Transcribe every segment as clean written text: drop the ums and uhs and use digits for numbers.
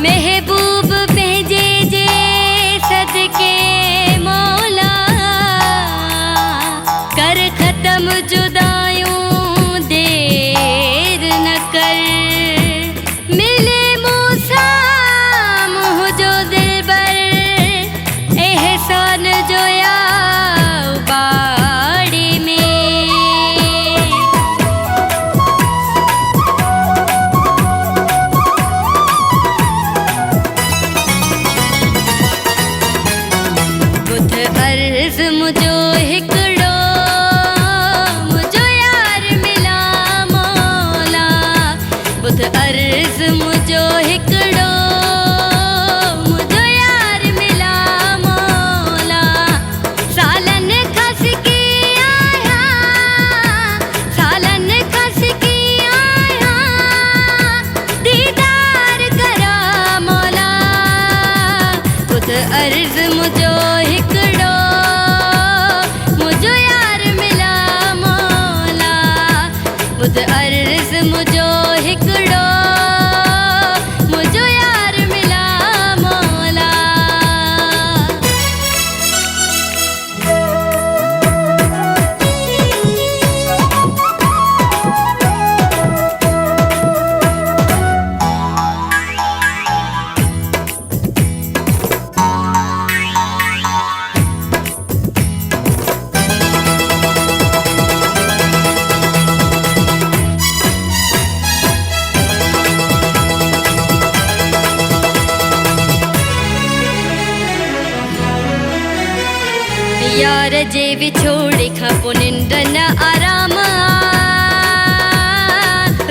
महबूब भेजे जे सदके मौला, कर खत्म जुदायूं देर न कर। मिले मूसा मुझो दिलबर, एहसान जो या बाड़ी में। बुध अर्ज मुझो हिकड़ो, मुझो यार मिला मौला। बुध अर्ज मुझो हिकड़ो, मुझो यार मिला मौला। सालन खस की आया, सालन खस की आया, दीदार करा मौला। बुध अर्ज मुझो हिकड़ो, मुझो यार मिला मौला। बुध अर्ज मुझो हिकड़ो, मुझो यार मिला मौला। यार जे विछोड़ी खां निंड न आराम आ,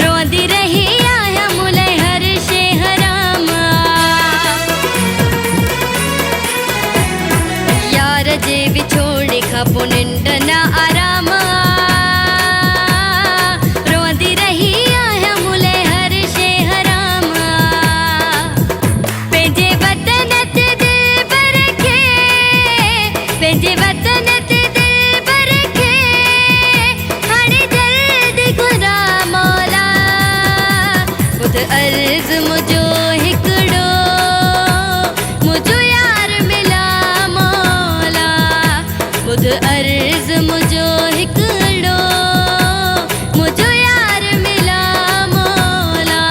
रोंदी रही आया मुले हर शे हराम आ। यार जे विछोड़ी खां निंड न आराम आ, रोंदी रही आया मुले हर शे हराम आ। पंहिंजे वतन ते दिलबर खे, पंहिंजे वतन ते दिलबर खे हाणे जल्दी घुरा मौला। बुध अर्ज मुझो हिकड़ो, मुझो यार मिला मौला। बुध अर्ज मुझो हिकड़ो, मुझो यार मिला मौला।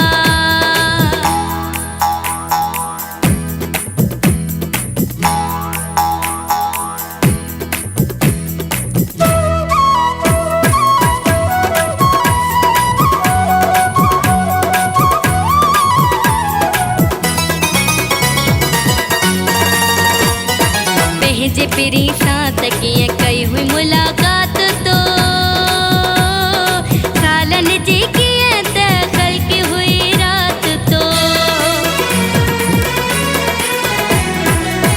पंहिंजे पिरी सां त कीअं कई हुई मुलाक़ात तो, सालन जी कीअं त ख़ल्क़ी हुई रात तो।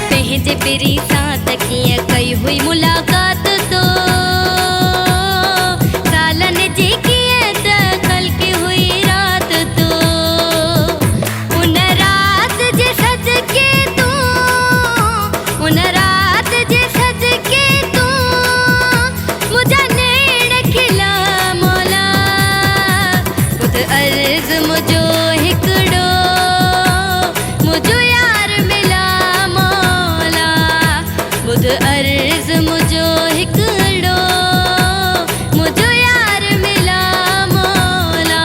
पंहिंजे पिरी सां त कीअं कई हुई मुलाक़ात तो, सालन जी कीअं त ख़ल्क़ी हुई रात तो। उन रात जे सदके तूं, उन रात जे सदके तूं मुझा नैण खिला मौला। बुध अर्ज मुझो हिकड़ो, मुझो यार मिला मौला। बुध अर्ज मुझो हिकड़ो, मुझो यार मिला मौला।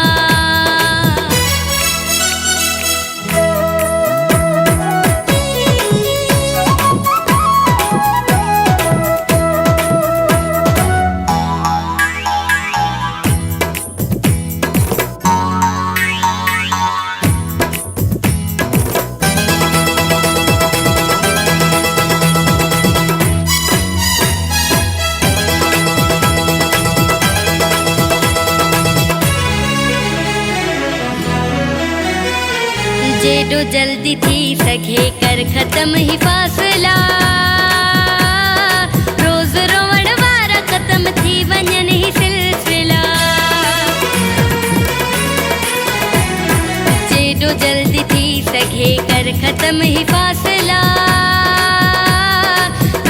जेॾो जल्दी थी सघे कर ख़त्म ही फ़ासिला, रोज़ रोवण वारा ख़त्म थी वञनि ही सिलसिला। जेॾो जल्दी थी सघे कर ख़त्म ही फ़ासिला,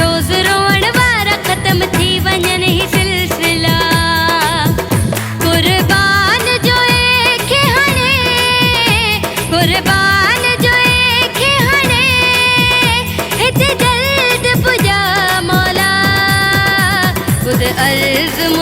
रोज़ रोवण वारा ख़त्म थी वञनि ही सिलसिला। कुर्बान जो खे हाणे, कुर्बान जो अर्ज